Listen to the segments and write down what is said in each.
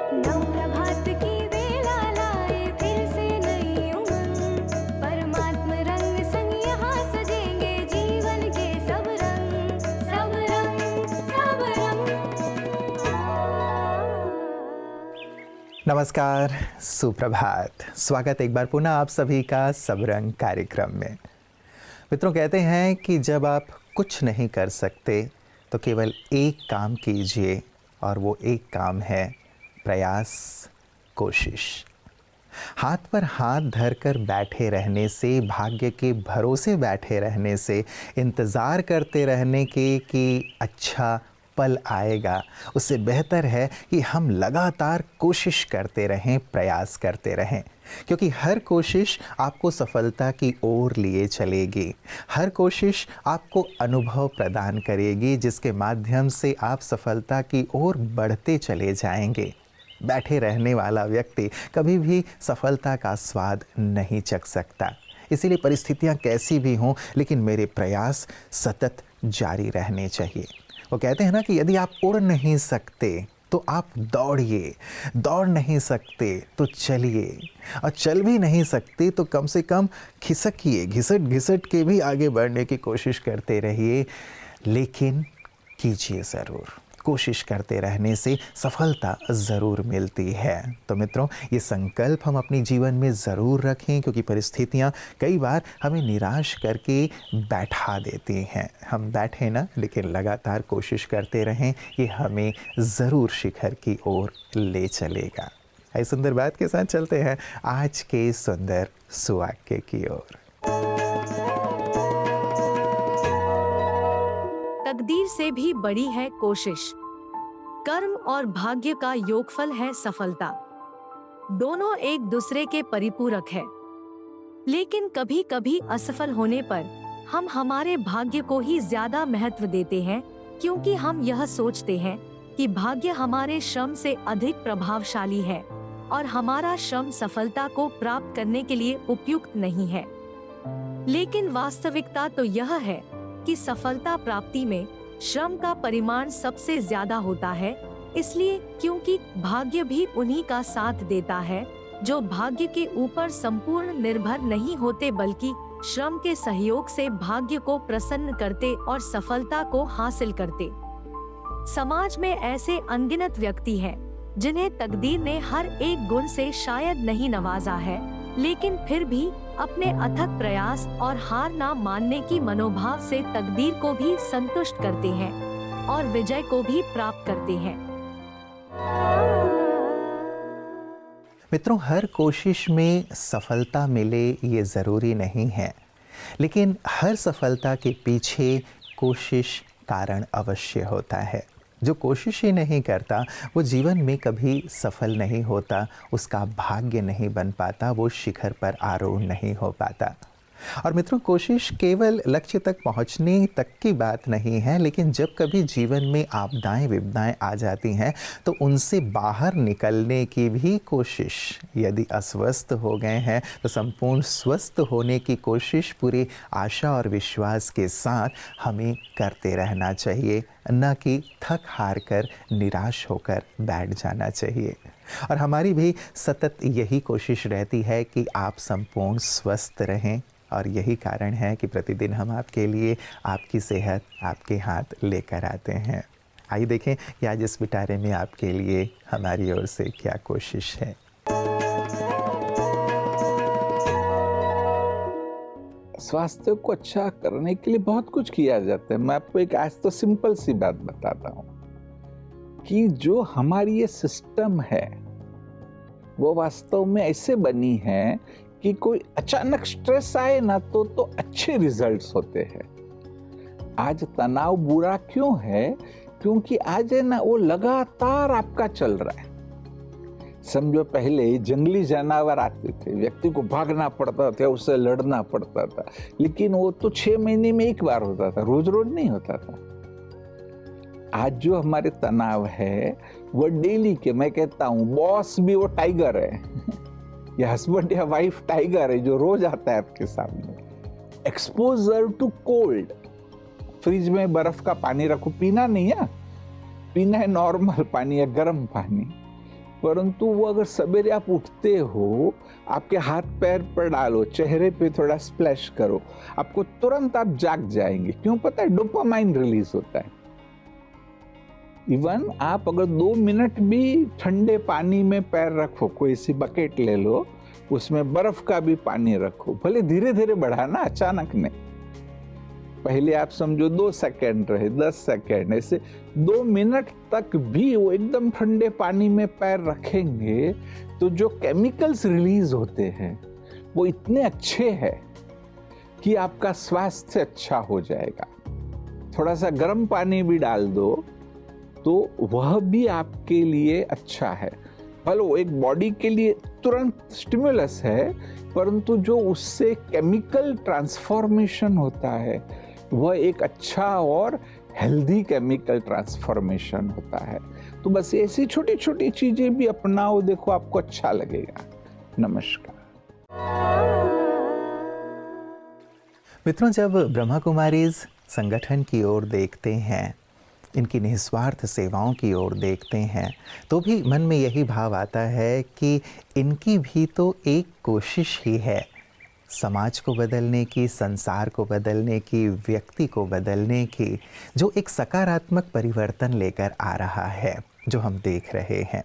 नव प्रभात की बेला लाए फिर से नई उमंग, परमात्म रंग संग यहाँ सजेंगे जीवन के सब रंग, सब रंग, सब रंग। नमस्कार, सुप्रभात। स्वागत एक बार पुनः आप सभी का सब रंग कार्यक्रम में। मित्रों, कहते हैं कि जब आप कुछ नहीं कर सकते तो केवल एक काम कीजिए और वो एक काम है प्रयास, कोशिश। हाथ पर हाथ धरकर बैठे रहने से, भाग्य के भरोसे बैठे रहने से, इंतज़ार करते रहने के कि अच्छा पल आएगा, उससे बेहतर है कि हम लगातार कोशिश करते रहें, प्रयास करते रहें, क्योंकि हर कोशिश आपको सफलता की ओर लिए चलेगी। हर कोशिश आपको अनुभव प्रदान करेगी जिसके माध्यम से आप सफलता की ओर बढ़ते चले जाएंगे। बैठे रहने वाला व्यक्ति कभी भी सफलता का स्वाद नहीं चख सकता। इसीलिए परिस्थितियां कैसी भी हों, लेकिन मेरे प्रयास सतत जारी रहने चाहिए। वो कहते हैं ना कि यदि आप उड़ नहीं सकते तो आप दौड़िए, दौड़ नहीं सकते तो चलिए, और चल भी नहीं सकते तो कम से कम खिसकिए, घिसट घिसट के भी आगे बढ़ने की कोशिश करते रहिए, लेकिन कीजिए ज़रूर। कोशिश करते रहने से सफलता ज़रूर मिलती है। तो मित्रों, ये संकल्प हम अपने जीवन में ज़रूर रखें, क्योंकि परिस्थितियाँ कई बार हमें निराश करके बैठा देती हैं। हम बैठे ना, लेकिन लगातार कोशिश करते रहें, ये हमें ज़रूर शिखर की ओर ले चलेगा। इस सुंदर बात के साथ चलते हैं आज के सुंदर सुवाक्य की ओर। तकदीर से भी बड़ी है कोशिश। कर्म और भाग्य का योगफल है सफलता। दोनों एक दूसरे के परिपूरक है, लेकिन कभी कभी असफल होने पर हम हमारे भाग्य को ही ज्यादा महत्व देते हैं, क्योंकि हम यह सोचते हैं कि भाग्य हमारे श्रम से अधिक प्रभावशाली है और हमारा श्रम सफलता को प्राप्त करने के लिए उपयुक्त नहीं है। लेकिन वास्तविकता तो यह है कि सफलता प्राप्ति में श्रम का परिमाण सबसे ज्यादा होता है, इसलिए क्योंकि भाग्य भी उन्हीं का साथ देता है जो भाग्य के ऊपर संपूर्ण निर्भर नहीं होते, बल्कि श्रम के सहयोग से भाग्य को प्रसन्न करते और सफलता को हासिल करते। समाज में ऐसे अनगिनत व्यक्ति हैं जिन्हें तकदीर ने हर एक गुण से शायद नहीं नवाजा है, लेकिन फिर भी अपने अथक प्रयास और हार ना मानने की मनोभाव से तकदीर को भी संतुष्ट करते हैं और विजय को भी प्राप्त करते हैं। मित्रों, हर कोशिश में सफलता मिले ये ज़रूरी नहीं है, लेकिन हर सफलता के पीछे कोशिश कारण अवश्य होता है। जो कोशिश ही नहीं करता वो जीवन में कभी सफल नहीं होता, उसका भाग्य नहीं बन पाता, वो शिखर पर आरोह नहीं हो पाता। और मित्रों, कोशिश केवल लक्ष्य तक पहुंचने तक की बात नहीं है, लेकिन जब कभी जीवन में आपदाएं विपदाएं आ जाती हैं तो उनसे बाहर निकलने की भी कोशिश। यदि अस्वस्थ हो गए हैं तो संपूर्ण स्वस्थ होने की कोशिश पूरी आशा और विश्वास के साथ हमें करते रहना चाहिए, न कि थक हार कर निराश होकर बैठ जाना चाहिए। और हमारी भी सतत यही कोशिश रहती है कि आप संपूर्ण स्वस्थ रहें, और यही कारण है कि प्रतिदिन हम आपके लिए आपकी सेहत आपके हाथ लेकर आते हैं। आइए देखें कि आज इस पिटारे में आपके लिए हमारी ओर से क्या कोशिश है। स्वास्थ्य को अच्छा करने के लिए बहुत कुछ किया जाता है। मैं आपको एक आज तो सिंपल सी बात बताता हूँ कि जो हमारी ये सिस्टम है वो वास्तव में ऐसे बनी है कि कोई अचानक स्ट्रेस आए ना तो अच्छे रिजल्ट्स होते हैं। आज तनाव बुरा क्यों है? क्योंकि आज है ना वो लगातार आपका चल रहा है। समझो पहले जंगली जानवर आते थे, व्यक्ति को भागना पड़ता था, उससे लड़ना पड़ता था, लेकिन वो तो 6 महीने में एक बार होता था, रोज रोज नहीं होता था। आज जो हमारे तनाव है वो डेली के, मैं कहता हूँ बॉस भी वो टाइगर है या हस्बैंड या वाइफ टाइगर है जो रोज आता है आपके सामने। एक्सपोजर टू कोल्ड, फ्रिज में बर्फ का पानी रखो, पीना नहीं है, पीना है नॉर्मल पानी या गर्म पानी। परंतु वो अगर सवेरे आप उठते हो, आपके हाथ पैर पर डालो, चेहरे पे थोड़ा स्प्लैश करो, आपको तुरंत आप जाग जाएंगे। क्यों पता है? डोपामाइन रिलीज होता है। इवन आप अगर 2 मिनट भी ठंडे पानी में पैर रखो, कोई सी बकेट ले लो, उसमें बर्फ का भी पानी रखो, भले धीरे धीरे बढ़ाना, अचानक नहीं। पहले आप समझो 2 सेकंड रहे, 10 सेकंड, ऐसे 2 मिनट तक भी वो एकदम ठंडे पानी में पैर रखेंगे तो जो केमिकल्स रिलीज होते हैं वो इतने अच्छे हैं कि आपका स्वास्थ्य अच्छा हो जाएगा। थोड़ा सा गर्म पानी भी डाल दो तो वह भी आपके लिए अच्छा है। भले वो एक बॉडी के लिए तुरंत स्टिमुलस है, परंतु जो उससे केमिकल ट्रांसफॉर्मेशन होता है वह एक अच्छा और हेल्दी केमिकल ट्रांसफॉर्मेशन होता है। तो बस ऐसी छोटी छोटी चीजें भी अपनाओ, देखो आपको अच्छा लगेगा। नमस्कार मित्रों, जब ब्रह्मा कुमारीज संगठन की ओर देखते हैं, इनकी निस्वार्थ सेवाओं की ओर देखते हैं, तो भी मन में यही भाव आता है कि इनकी भी तो एक कोशिश ही है समाज को बदलने की, संसार को बदलने की, व्यक्ति को बदलने की, जो एक सकारात्मक परिवर्तन लेकर आ रहा है, जो हम देख रहे हैं।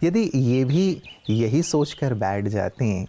यदि ये भी यही सोचकर बैठ जाते हैं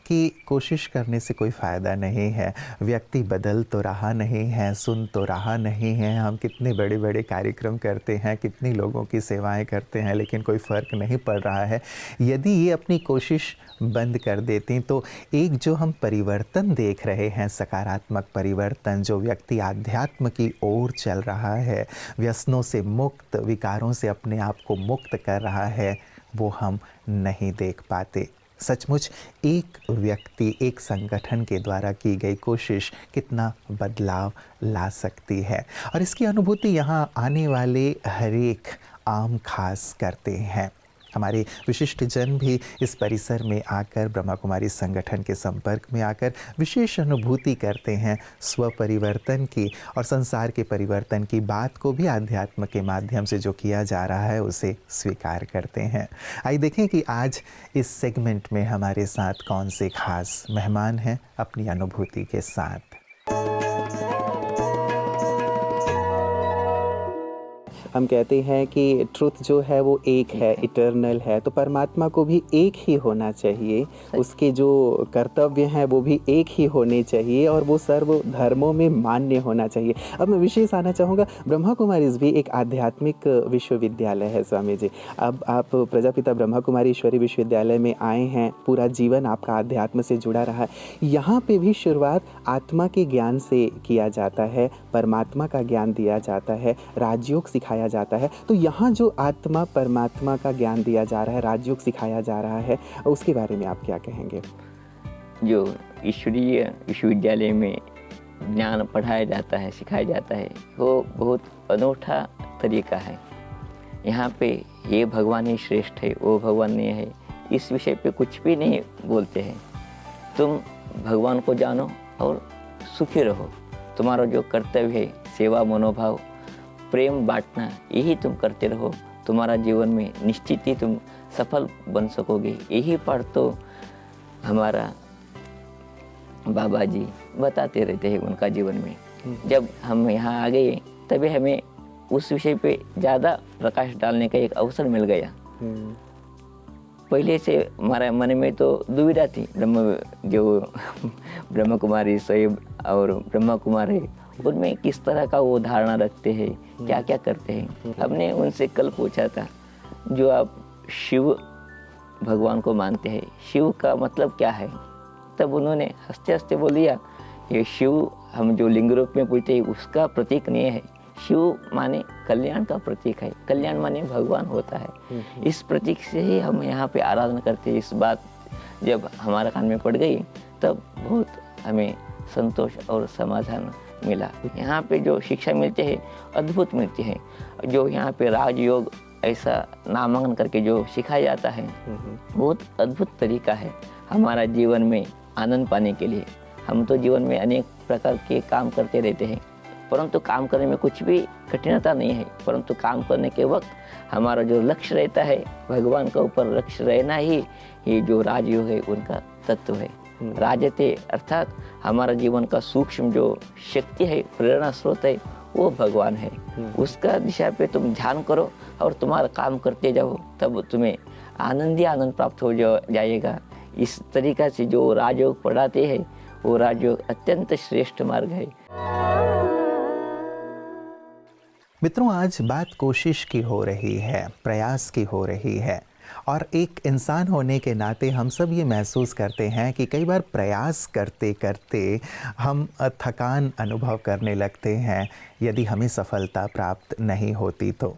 कि कोशिश करने से कोई फ़ायदा नहीं है, व्यक्ति बदल तो रहा नहीं है, सुन तो रहा नहीं है, हम कितने बड़े बड़े कार्यक्रम करते हैं, कितनी लोगों की सेवाएं करते हैं, लेकिन कोई फ़र्क नहीं पड़ रहा है, यदि ये अपनी कोशिश बंद कर देती तो एक जो हम परिवर्तन देख रहे हैं, सकारात्मक परिवर्तन, जो व्यक्ति आध्यात्म की ओर चल रहा है, व्यसनों से मुक्त, विकारों से अपने आप को मुक्त कर रहा है, वो हम नहीं देख पाते। सचमुच एक व्यक्ति, एक संगठन के द्वारा की गई कोशिश कितना बदलाव ला सकती है, और इसकी अनुभूति यहाँ आने वाले हर एक आम खास करते हैं। हमारे विशिष्ट जन भी इस परिसर में आकर, ब्रह्मा कुमारी संगठन के संपर्क में आकर विशेष अनुभूति करते हैं स्व परिवर्तन की, और संसार के परिवर्तन की बात को भी आध्यात्म के माध्यम से जो किया जा रहा है उसे स्वीकार करते हैं। आइए देखें कि आज इस सेगमेंट में हमारे साथ कौन से खास मेहमान हैं अपनी अनुभूति के साथ। हम कहते हैं कि ट्रुथ जो है वो एक है, इटर्नल है, तो परमात्मा को भी एक ही होना चाहिए, उसके जो कर्तव्य हैं वो भी एक ही होने चाहिए, और वो सर्व धर्मों में मान्य होना चाहिए। अब मैं विशेष आना चाहूँगा, ब्रह्मा कुमारीज भी एक आध्यात्मिक विश्वविद्यालय है स्वामी जी। अब आप प्रजापिता ब्रह्मा कुमारी ईश्वरी विश्वविद्यालय में आए हैं, पूरा जीवन आपका आध्यात्म से जुड़ा रहा है। यहाँ पे भी शुरुआत आत्मा के ज्ञान से किया जाता है, परमात्मा का ज्ञान दिया जाता है, राजयोग सिखाया जाता है। तो यहाँ जो आत्मा परमात्मा का ज्ञान दिया जा रहा है, राजयोग सिखाया जा रहा है, उसके बारे में आप क्या कहेंगे? जो ईश्वरीय विश्वविद्यालय में ज्ञान पढ़ाया जाता है, सिखाया जाता है, वो बहुत अनूठा तरीका है। यहाँ पे ये भगवान ही श्रेष्ठ है, वो भगवान नहीं है, इस विषय पे कुछ भी नहीं बोलते हैं। तुम भगवान को जानो और सुखी रहो। तुम्हारा जो कर्तव्य है, सेवा मनोभाव, प्रेम बांटना, यही तुम करते रहो, तुम्हारा जीवन में निश्चित ही तुम सफल बन सकोगे। यही पाठ तो हमारा बाबा जी बताते रहते हैं उनका जीवन में। जब हम यहाँ आ गए तभी हमें उस विषय पे ज़्यादा प्रकाश डालने का एक अवसर मिल गया। पहले से हमारे मन में तो दुविधा थी, ब्रह्मा कुमारी साहिब और ब्रह्मा कुमारी, उनमें किस तरह का वो धारणा रखते हैं, क्या क्या करते हैं। हमने उनसे कल पूछा था, जो आप शिव भगवान को मानते हैं, शिव का मतलब क्या है? तब उन्होंने हंसते हंसते बोल दिया, ये शिव हम जो लिंग रूप में पूछते हैं उसका प्रतीक नहीं है, शिव माने कल्याण का प्रतीक है, कल्याण माने भगवान होता है। इस प्रतीक से ही हम यहाँ पे आराधना करते हैं। इस बात जब हमारा कान में पड़ गई तब बहुत हमें संतोष और समाधान मिला। यहाँ पे जो शिक्षा मिलती है अद्भुत मिलती है। जो यहाँ पे राजयोग ऐसा नामांकन करके जो सिखाया जाता है, बहुत अद्भुत तरीका है हमारा जीवन में आनंद पाने के लिए। हम तो जीवन में अनेक प्रकार के काम करते रहते हैं, परंतु काम करने में कुछ भी कठिनता नहीं है। परंतु काम करने के वक्त हमारा जो लक्ष्य रहता है, भगवान का ऊपर लक्ष्य रहना ही ये जो राजयोग है उनका तत्व है। राजते अर्थात हमारा जीवन का सूक्ष्म जो शक्ति है, प्रेरणा स्रोत है, वो भगवान है। उसका दिशा पे तुम ध्यान करो और तुम्हारा काम करते जाओ, तब तुम्हें आनंद ही आनंद प्राप्त हो जाएगा। इस तरीका से जो राजयोग पढ़ाते हैं वो राजयोग अत्यंत श्रेष्ठ मार्ग है। मित्रों, आज बात कोशिश की हो रही है, प्रयास की हो रही है, और एक इंसान होने के नाते हम सब ये महसूस करते हैं कि कई बार प्रयास करते करते हम थकान अनुभव करने लगते हैं यदि हमें सफलता प्राप्त नहीं होती तो।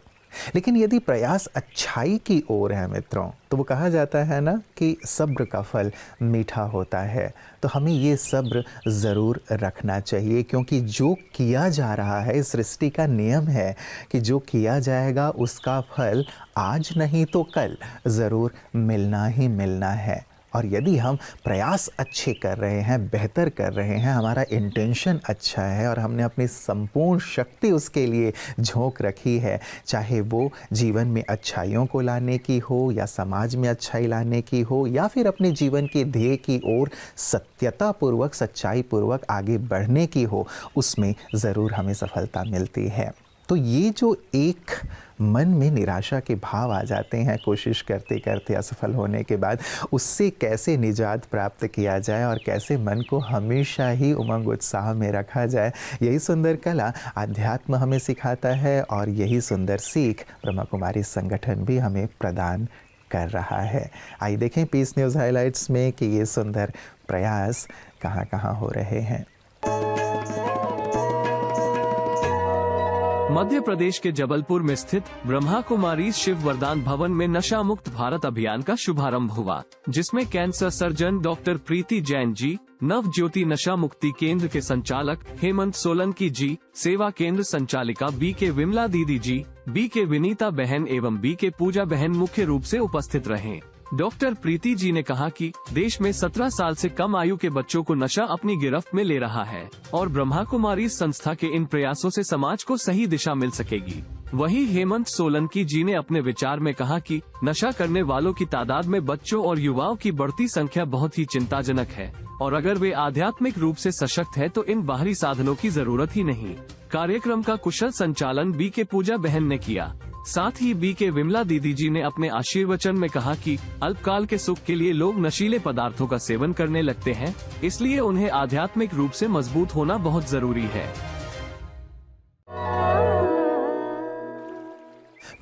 लेकिन यदि प्रयास अच्छाई की ओर है मित्रों, तो वो कहा जाता है ना कि सब्र का फल मीठा होता है। तो हमें ये सब्र ज़रूर रखना चाहिए, क्योंकि जो किया जा रहा है, सृष्टि का नियम है कि जो किया जाएगा उसका फल आज नहीं तो कल ज़रूर मिलना ही मिलना है। और यदि हम प्रयास अच्छे कर रहे हैं, बेहतर कर रहे हैं, हमारा इंटेंशन अच्छा है और हमने अपनी संपूर्ण शक्ति उसके लिए झोंक रखी है, चाहे वो जीवन में अच्छाइयों को लाने की हो या समाज में अच्छाई लाने की हो या फिर अपने जीवन के ध्येय की ओर सत्यतापूर्वक, सच्चाईपूर्वक आगे बढ़ने की हो, उसमें ज़रूर हमें सफलता मिलती है। तो ये जो एक मन में निराशा के भाव आ जाते हैं कोशिश करते करते असफल होने के बाद, उससे कैसे निजात प्राप्त किया जाए और कैसे मन को हमेशा ही उमंग उत्साह में रखा जाए, यही सुंदर कला अध्यात्म हमें सिखाता है और यही सुंदर सीख ब्रह्मा कुमारी संगठन भी हमें प्रदान कर रहा है। आइए देखें पीस न्यूज़ हाइलाइट्स में कि ये सुंदर प्रयास कहाँ कहाँ हो रहे हैं। मध्य प्रदेश के जबलपुर में स्थित ब्रह्मा कुमारी शिव वरदान भवन में नशा मुक्त भारत अभियान का शुभारंभ हुआ, जिसमें कैंसर सर्जन डॉक्टर प्रीति जैन जी, नव ज्योति नशा मुक्ति केंद्र के संचालक हेमंत सोलंकी जी, सेवा केंद्र संचालिका बी के विमला दीदी जी, बी के विनीता बहन एवं बी के पूजा बहन मुख्य रूप से उपस्थित रहे। डॉक्टर प्रीति जी ने कहा कि देश में 17 साल से कम आयु के बच्चों को नशा अपनी गिरफ्त में ले रहा है और ब्रह्मा कुमारी संस्था के इन प्रयासों से समाज को सही दिशा मिल सकेगी। वहीं हेमंत सोलंकी जी ने अपने विचार में कहा कि नशा करने वालों की तादाद में बच्चों और युवाओं की बढ़ती संख्या बहुत ही चिंताजनक है और अगर वे आध्यात्मिक रूप से सशक्त है तो इन बाहरी साधनों की जरूरत ही नहीं। कार्यक्रम का कुशल संचालन बी के पूजा बहन ने किया। साथ ही बी के विमला दीदी जी ने अपने आशीर्वचन में कहा कि अल्पकाल के सुख के लिए लोग नशीले पदार्थों का सेवन करने लगते हैं, इसलिए उन्हें आध्यात्मिक रूप से मजबूत होना बहुत जरूरी है।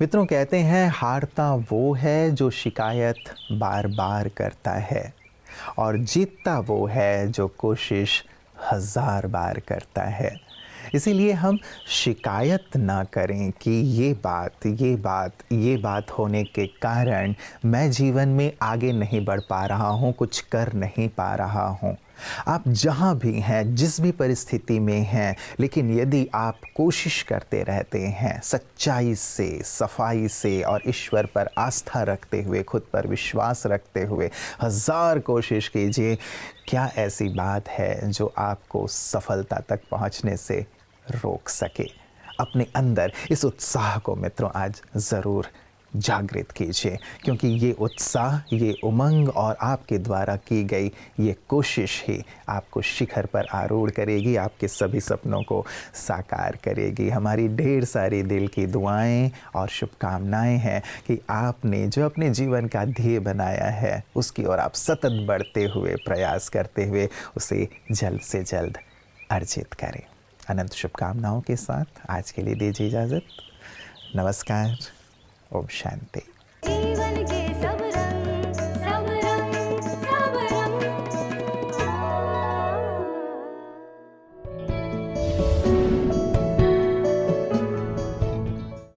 मित्रों, कहते हैं हारता वो है जो शिकायत बार बार करता है और जीतता वो है जो कोशिश 1000 बार करता है। इसीलिए हम शिकायत ना करें कि ये बात होने के कारण मैं जीवन में आगे नहीं बढ़ पा रहा हूँ, कुछ कर नहीं पा रहा हूँ। आप जहाँ भी हैं, जिस भी परिस्थिति में हैं, लेकिन यदि आप कोशिश करते रहते हैं सच्चाई से, सफाई से और ईश्वर पर आस्था रखते हुए, खुद पर विश्वास रखते हुए 1000 कोशिश कीजिए, क्या ऐसी बात है जो आपको सफलता तक पहुँचने से रोक सके। अपने अंदर इस उत्साह को मित्रों आज ज़रूर जागृत कीजिए, क्योंकि ये उत्साह, ये उमंग और आपके द्वारा की गई ये कोशिश ही आपको शिखर पर आरूढ़ करेगी, आपके सभी सपनों को साकार करेगी। हमारी ढेर सारी दिल की दुआएं और शुभकामनाएं हैं कि आपने जो अपने जीवन का ध्येय बनाया है उसकी ओर आप सतत बढ़ते हुए, प्रयास करते हुए उसे जल्द से जल्द अर्जित करें। अनंत शुभकामनाओं के साथ आज के लिए दीजिए इजाज़त। नमस्कार। ओम शांति।